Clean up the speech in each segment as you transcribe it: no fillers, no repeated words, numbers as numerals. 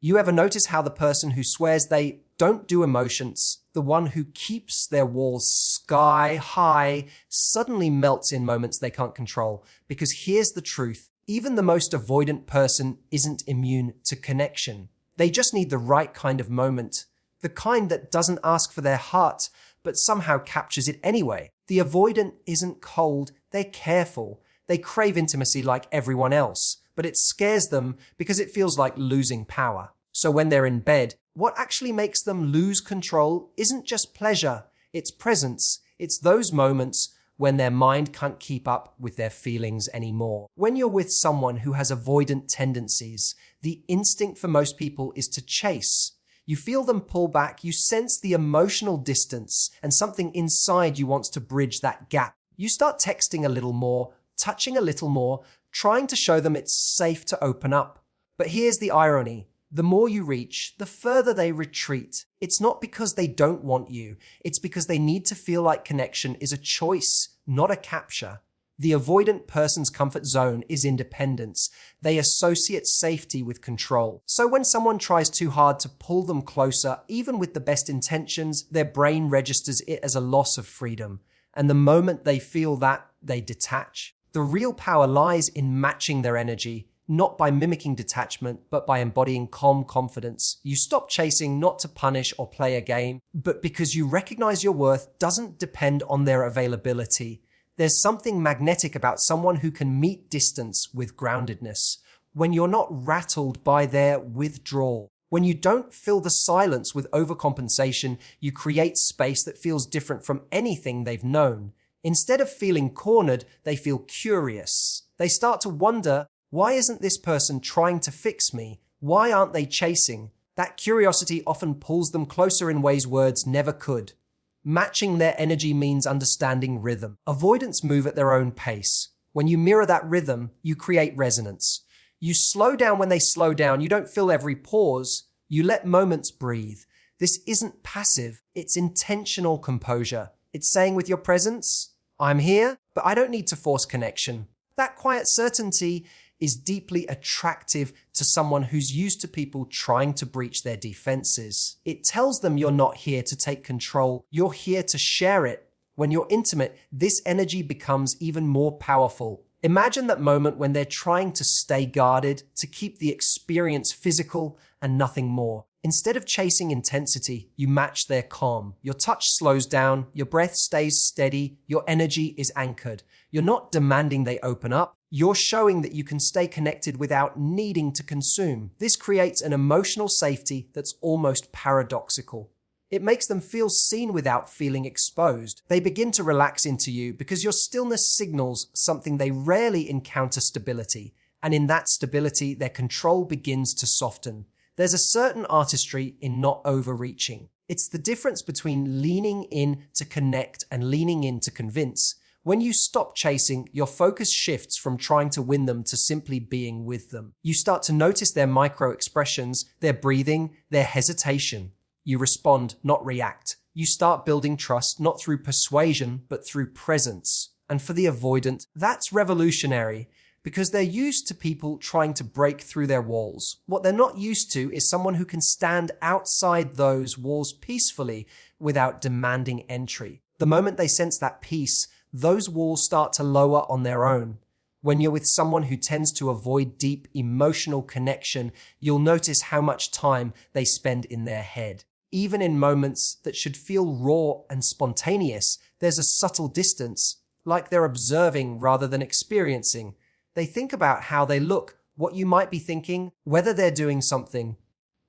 You ever notice how the person who swears they don't do emotions, the one who keeps their walls sky high, suddenly melts in moments they can't control? Because here's the truth. Even the most avoidant person isn't immune to connection. They just need the right kind of moment. The kind that doesn't ask for their heart, but somehow captures it anyway. The avoidant isn't cold, they're careful. They crave intimacy like everyone else, but it scares them because it feels like losing power. So when they're in bed, what actually makes them lose control isn't just pleasure, it's presence. It's those moments when their mind can't keep up with their feelings anymore. When you're with someone who has avoidant tendencies, the instinct for most people is to chase. You feel them pull back, you sense the emotional distance, and something inside you wants to bridge that gap. You start texting a little more, touching a little more, trying to show them it's safe to open up. But here's the irony. The more you reach, the further they retreat. It's not because they don't want you. It's because they need to feel like connection is a choice, not a capture. The avoidant person's comfort zone is independence. They associate safety with control. So when someone tries too hard to pull them closer, even with the best intentions, their brain registers it as a loss of freedom. And the moment they feel that, they detach. The real power lies in matching their energy, not by mimicking detachment, but by embodying calm confidence. You stop chasing not to punish or play a game, but because you recognize your worth doesn't depend on their availability. There's something magnetic about someone who can meet distance with groundedness, when you're not rattled by their withdrawal. When you don't fill the silence with overcompensation, you create space that feels different from anything they've known. Instead of feeling cornered, they feel curious. They start to wonder, why isn't this person trying to fix me? Why aren't they chasing? That curiosity often pulls them closer in ways words never could. Matching their energy means understanding rhythm. Avoidants move at their own pace. When you mirror that rhythm, you create resonance. You slow down when they slow down. You don't fill every pause. You let moments breathe. This isn't passive. It's intentional composure. It's saying with your presence, I'm here, but I don't need to force connection. That quiet certainty is deeply attractive to someone who's used to people trying to breach their defenses. It tells them you're not here to take control, you're here to share it. When you're intimate, this energy becomes even more powerful. Imagine that moment when they're trying to stay guarded, to keep the experience physical and nothing more. Instead of chasing intensity, you match their calm. Your touch slows down, your breath stays steady, your energy is anchored. You're not demanding they open up. You're showing that you can stay connected without needing to consume. This creates an emotional safety that's almost paradoxical. It makes them feel seen without feeling exposed. They begin to relax into you because your stillness signals something they rarely encounter: stability. And in that stability, their control begins to soften. There's a certain artistry in not overreaching. It's the difference between leaning in to connect and leaning in to convince. When you stop chasing, your focus shifts from trying to win them to simply being with them. You start to notice their micro expressions, their breathing, their hesitation. You respond, not react. You start building trust, not through persuasion, but through presence. And for the avoidant, that's revolutionary, because they're used to people trying to break through their walls. What they're not used to is someone who can stand outside those walls peacefully without demanding entry. The moment they sense that peace, those walls start to lower on their own. When you're with someone who tends to avoid deep emotional connection, you'll notice how much time they spend in their head. Even in moments that should feel raw and spontaneous, there's a subtle distance, like they're observing rather than experiencing. They think about how they look, what you might be thinking, whether they're doing something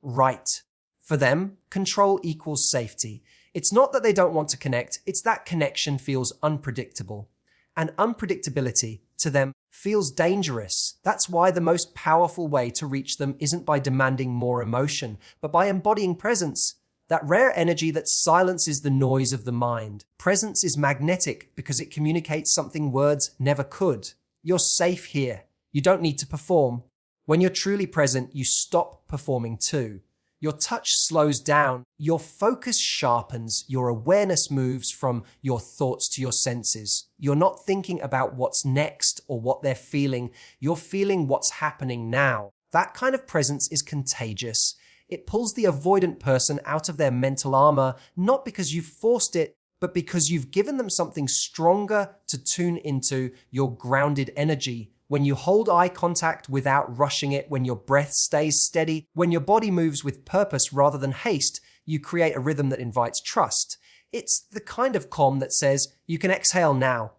right. For them, control equals safety. It's not that they don't want to connect, it's that connection feels unpredictable. And unpredictability, to them, feels dangerous. That's why the most powerful way to reach them isn't by demanding more emotion, but by embodying presence. That rare energy that silences the noise of the mind. Presence is magnetic because it communicates something words never could. You're safe here. You don't need to perform. When you're truly present, you stop performing too. Your touch slows down, your focus sharpens, your awareness moves from your thoughts to your senses. You're not thinking about what's next or what they're feeling. You're feeling what's happening now. That kind of presence is contagious. It pulls the avoidant person out of their mental armor, not because you've forced it, but because you've given them something stronger to tune into, your grounded energy. When you hold eye contact without rushing it, when your breath stays steady, when your body moves with purpose rather than haste, you create a rhythm that invites trust. It's the kind of calm that says, you can exhale now.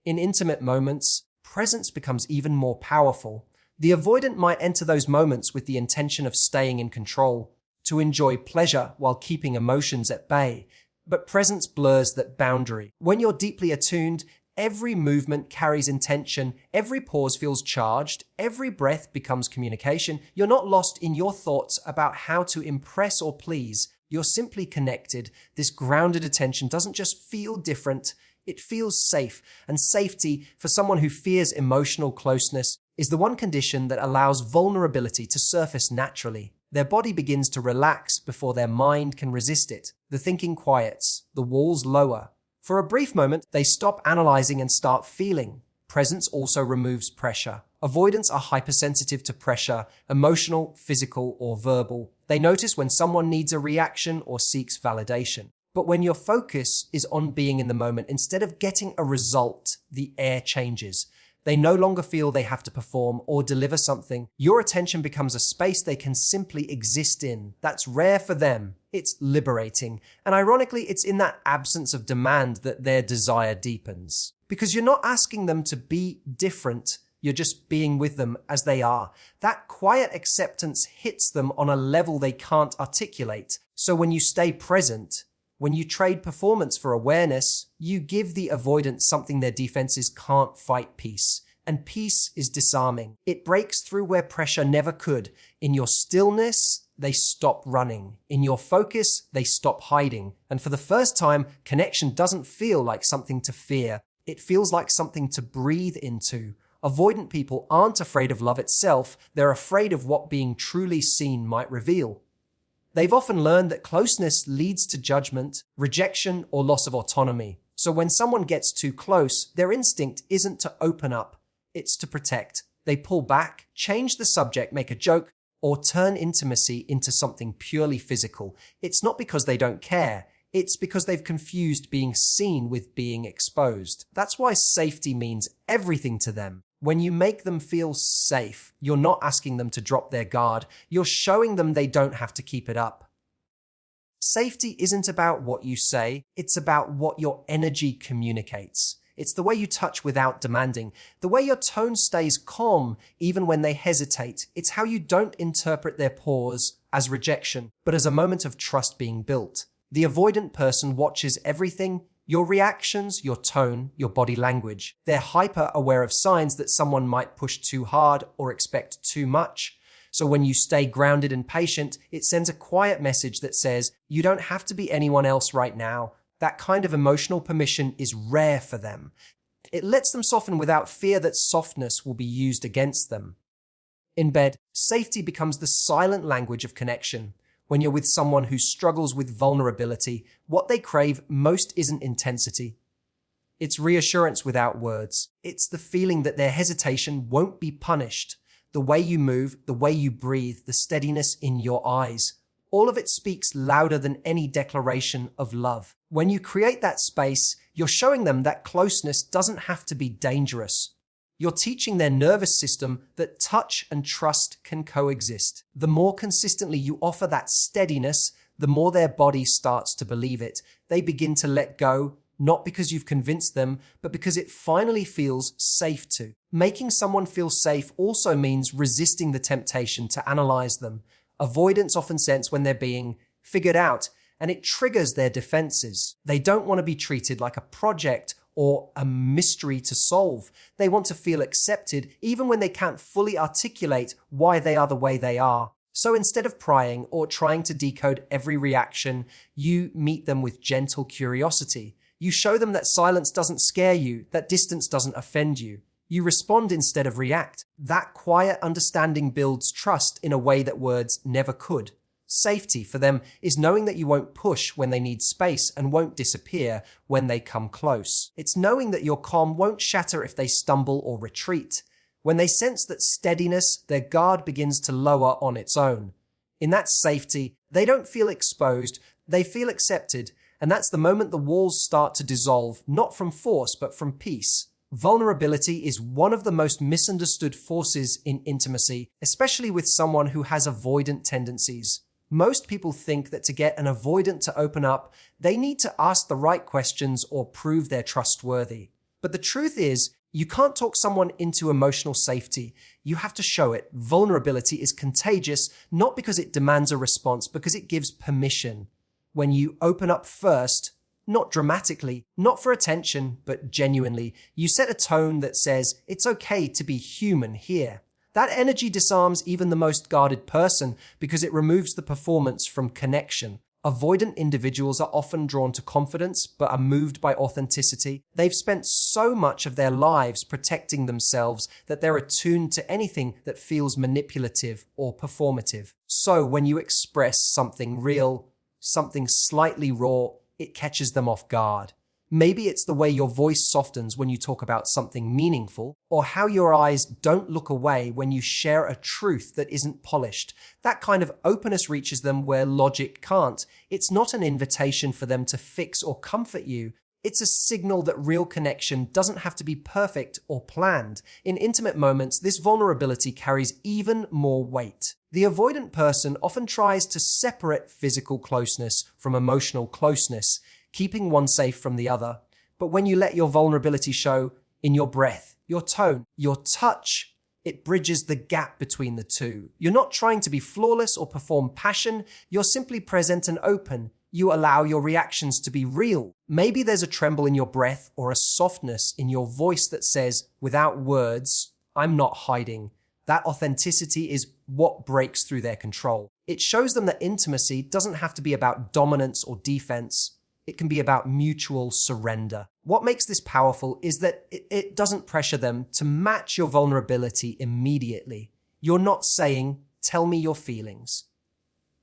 In intimate moments, presence becomes even more powerful. The avoidant might enter those moments with the intention of staying in control, to enjoy pleasure while keeping emotions at bay. But presence blurs that boundary. When you're deeply attuned, every movement carries intention, every pause feels charged, every breath becomes communication. You're not lost in your thoughts about how to impress or please. You're simply connected. This grounded attention doesn't just feel different, it feels safe. And safety, for someone who fears emotional closeness, is the one condition that allows vulnerability to surface naturally. Their body begins to relax before their mind can resist it. The thinking quiets, the walls lower. For a brief moment, they stop analyzing and start feeling. Presence also removes pressure. Avoidants are hypersensitive to pressure, emotional, physical, or verbal. They notice when someone needs a reaction or seeks validation. But when your focus is on being in the moment, instead of getting a result, the air changes. They no longer feel they have to perform or deliver something. Your attention becomes a space they can simply exist in. That's rare for them. It's liberating. And ironically, it's in that absence of demand that their desire deepens. Because you're not asking them to be different. You're just being with them as they are. That quiet acceptance hits them on a level they can't articulate. So when you stay present, when you trade performance for awareness, you give the avoidant something their defenses can't fight: peace. And peace is disarming. It breaks through where pressure never could. In your stillness, they stop running. In your focus, they stop hiding. And for the first time, connection doesn't feel like something to fear. It feels like something to breathe into. Avoidant people aren't afraid of love itself. They're afraid of what being truly seen might reveal. They've often learned that closeness leads to judgment, rejection, or loss of autonomy. So when someone gets too close, their instinct isn't to open up, it's to protect. They pull back, change the subject, make a joke, or turn intimacy into something purely physical. It's not because they don't care, it's because they've confused being seen with being exposed. That's why safety means everything to them. When you make them feel safe, you're not asking them to drop their guard. You're showing them they don't have to keep it up. Safety isn't about what you say. It's about what your energy communicates. It's the way you touch without demanding. The way your tone stays calm even when they hesitate. It's how you don't interpret their pause as rejection, but as a moment of trust being built. The avoidant person watches everything: your reactions, your tone, your body language. They're hyper aware of signs that someone might push too hard or expect too much. So when you stay grounded and patient, it sends a quiet message that says, you don't have to be anyone else right now. That kind of emotional permission is rare for them. It lets them soften without fear that softness will be used against them. In bed, safety becomes the silent language of connection. When you're with someone who struggles with vulnerability, what they crave most isn't intensity. It's reassurance without words. It's the feeling that their hesitation won't be punished. The way you move, the way you breathe, the steadiness in your eyes. All of it speaks louder than any declaration of love. When you create that space, you're showing them that closeness doesn't have to be dangerous. You're teaching their nervous system that touch and trust can coexist. The more consistently you offer that steadiness, the more their body starts to believe it. They begin to let go, not because you've convinced them, but because it finally feels safe to. Making someone feel safe also means resisting the temptation to analyze them. Avoidants often sense when they're being figured out, and it triggers their defenses. They don't want to be treated like a project or a mystery to solve. They want to feel accepted even when they can't fully articulate why they are the way they are. So instead of prying or trying to decode every reaction, you meet them with gentle curiosity. You show them that silence doesn't scare you, that distance doesn't offend you. You respond instead of react. That quiet understanding builds trust in a way that words never could. Safety for them is knowing that you won't push when they need space and won't disappear when they come close. It's knowing that your calm won't shatter if they stumble or retreat. When they sense that steadiness, their guard begins to lower on its own. In that safety, they don't feel exposed, they feel accepted, and that's the moment the walls start to dissolve, not from force, but from peace. Vulnerability is one of the most misunderstood forces in intimacy, especially with someone who has avoidant tendencies. Most people think that to get an avoidant to open up, they need to ask the right questions or prove they're trustworthy. But the truth is, you can't talk someone into emotional safety. You have to show it. Vulnerability is contagious, not because it demands a response, because it gives permission. When you open up first, not dramatically, not for attention, but genuinely, you set a tone that says, it's okay to be human here. That energy disarms even the most guarded person because it removes the performance from connection. Avoidant individuals are often drawn to confidence, but are moved by authenticity. They've spent so much of their lives protecting themselves that they're attuned to anything that feels manipulative or performative. So when you express something real, something slightly raw, it catches them off guard. Maybe it's the way your voice softens when you talk about something meaningful, or how your eyes don't look away when you share a truth that isn't polished. That kind of openness reaches them where logic can't. It's not an invitation for them to fix or comfort you. It's a signal that real connection doesn't have to be perfect or planned. In intimate moments, this vulnerability carries even more weight. The avoidant person often tries to separate physical closeness from emotional closeness, keeping one safe from the other. But when you let your vulnerability show in your breath, your tone, your touch, it bridges the gap between the two. You're not trying to be flawless or perform passion. You're simply present and open. You allow your reactions to be real. Maybe there's a tremble in your breath or a softness in your voice that says, without words, I'm not hiding. That authenticity is what breaks through their control. It shows them that intimacy doesn't have to be about dominance or defense. It can be about mutual surrender. What makes this powerful is that it doesn't pressure them to match your vulnerability immediately. You're not saying, tell me your feelings.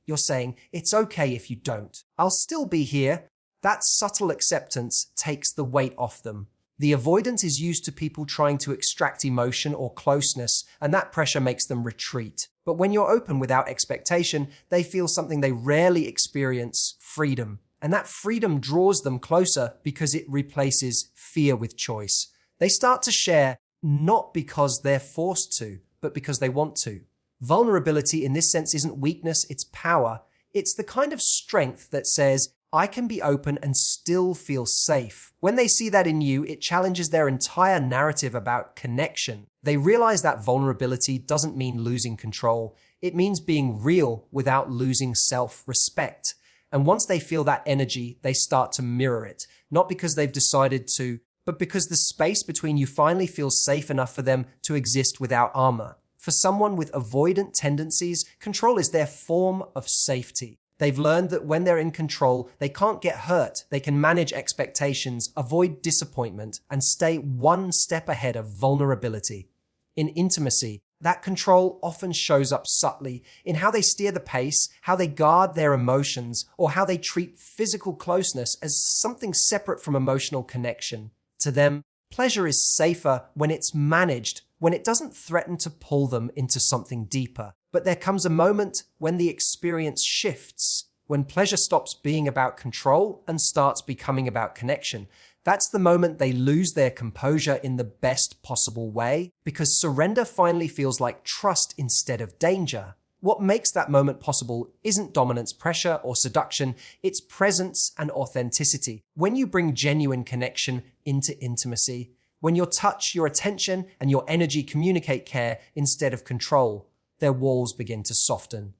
You're saying, it's okay if you don't. I'll still be here. That subtle acceptance takes the weight off them. The avoidance is used to people trying to extract emotion or closeness, and that pressure makes them retreat. But when you're open without expectation, they feel something they rarely experience, freedom. And that freedom draws them closer because it replaces fear with choice. They start to share not because they're forced to, but because they want to. Vulnerability in this sense isn't weakness, it's power. It's the kind of strength that says, I can be open and still feel safe. When they see that in you, it challenges their entire narrative about connection. They realize that vulnerability doesn't mean losing control. It means being real without losing self-respect. And once they feel that energy, they start to mirror it. Not because they've decided to, but because the space between you finally feels safe enough for them to exist without armor. For someone with avoidant tendencies, control is their form of safety. They've learned that when they're in control, they can't get hurt. They can manage expectations, avoid disappointment, and stay one step ahead of vulnerability. In intimacy, that control often shows up subtly in how they steer the pace, how they guard their emotions, or how they treat physical closeness as something separate from emotional connection. To them, pleasure is safer when it's managed, when it doesn't threaten to pull them into something deeper. But there comes a moment when the experience shifts, when pleasure stops being about control and starts becoming about connection. That's the moment they lose their composure in the best possible way, because surrender finally feels like trust instead of danger. What makes that moment possible isn't dominance, pressure, or seduction, it's presence and authenticity. When you bring genuine connection into intimacy, when your touch, your attention, and your energy communicate care instead of control, their walls begin to soften.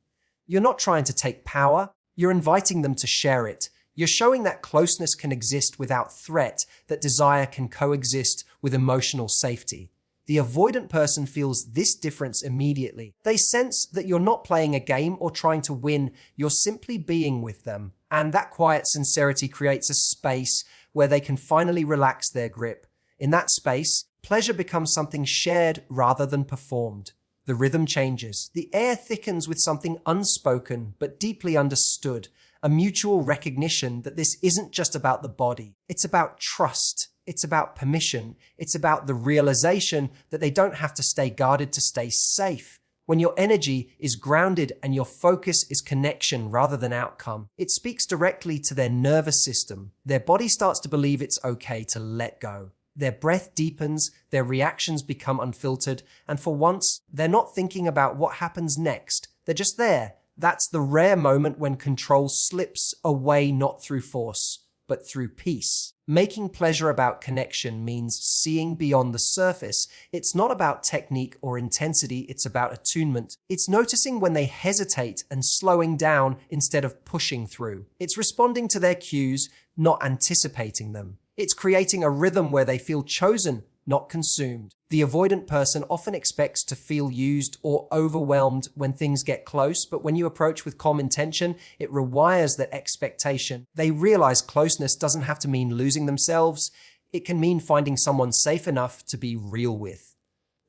You're not trying to take power, you're inviting them to share it. You're showing that closeness can exist without threat, that desire can coexist with emotional safety. The avoidant person feels this difference immediately. They sense that you're not playing a game or trying to win, you're simply being with them. And that quiet sincerity creates a space where they can finally relax their grip. In that space, pleasure becomes something shared rather than performed. The rhythm changes. The air thickens with something unspoken but deeply understood, a mutual recognition that this isn't just about the body. It's about trust. It's about permission. It's about the realization that they don't have to stay guarded to stay safe. When your energy is grounded and your focus is connection rather than outcome, it speaks directly to their nervous system. Their body starts to believe it's okay to let go. Their breath deepens, their reactions become unfiltered, and for once, they're not thinking about what happens next. They're just there. That's the rare moment when control slips away not through force, but through peace. Making pleasure about connection means seeing beyond the surface. It's not about technique or intensity, it's about attunement. It's noticing when they hesitate and slowing down instead of pushing through. It's responding to their cues, not anticipating them. It's creating a rhythm where they feel chosen, not consumed. The avoidant person often expects to feel used or overwhelmed when things get close, but when you approach with calm intention, it rewires that expectation. They realize closeness doesn't have to mean losing themselves. It can mean finding someone safe enough to be real with.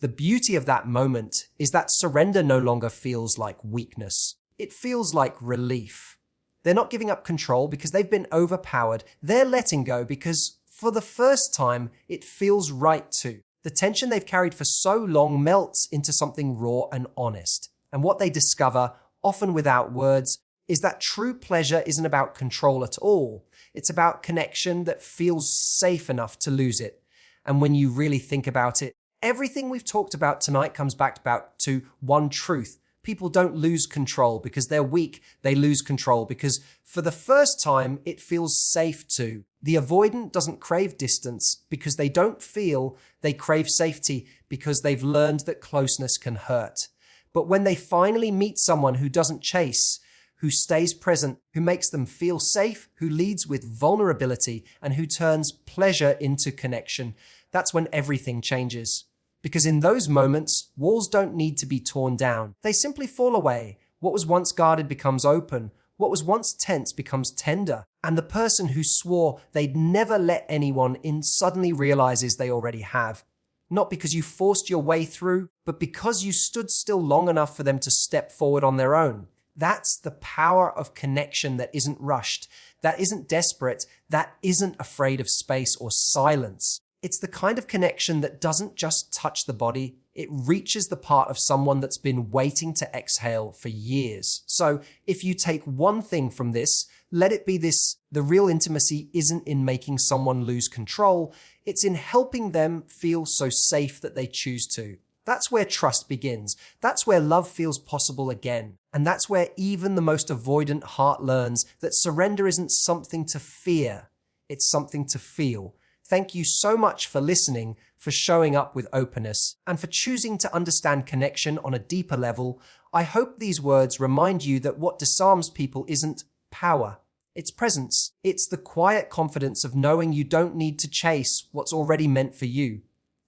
The beauty of that moment is that surrender no longer feels like weakness. It feels like relief. They're not giving up control because they've been overpowered. They're letting go because for the first time, it feels right to. The tension they've carried for so long melts into something raw and honest. And what they discover, often without words, is that true pleasure isn't about control at all. It's about connection that feels safe enough to lose it. And when you really think about it, everything we've talked about tonight comes back to one truth. People don't lose control because they're weak. They lose control because for the first time, it feels safe to. The avoidant doesn't crave distance because they don't feel. They crave safety because they've learned that closeness can hurt. But when they finally meet someone who doesn't chase, who stays present, who makes them feel safe, who leads with vulnerability, and who turns pleasure into connection, that's when everything changes. Because in those moments, walls don't need to be torn down. They simply fall away. What was once guarded becomes open. What was once tense becomes tender. And the person who swore they'd never let anyone in suddenly realizes they already have. Not because you forced your way through, but because you stood still long enough for them to step forward on their own. That's the power of connection that isn't rushed, that isn't desperate, that isn't afraid of space or silence. It's the kind of connection that doesn't just touch the body, it reaches the part of someone that's been waiting to exhale for years. So if you take one thing from this, let it be this: the real intimacy isn't in making someone lose control, it's in helping them feel so safe that they choose to. That's where trust begins. That's where love feels possible again. And that's where even the most avoidant heart learns that surrender isn't something to fear, it's something to feel. Thank you so much for listening, for showing up with openness, and for choosing to understand connection on a deeper level. I hope these words remind you that what disarms people isn't power, it's presence. It's the quiet confidence of knowing you don't need to chase what's already meant for you.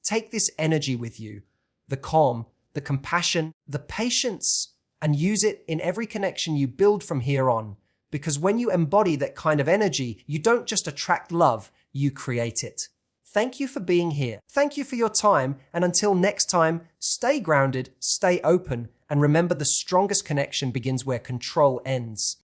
Take this energy with you, the calm, the compassion, the patience, and use it in every connection you build from here on. Because when you embody that kind of energy, you don't just attract love, you create it. Thank you for being here. Thank you for your time. And until next time, stay grounded, stay open, and remember the strongest connection begins where control ends.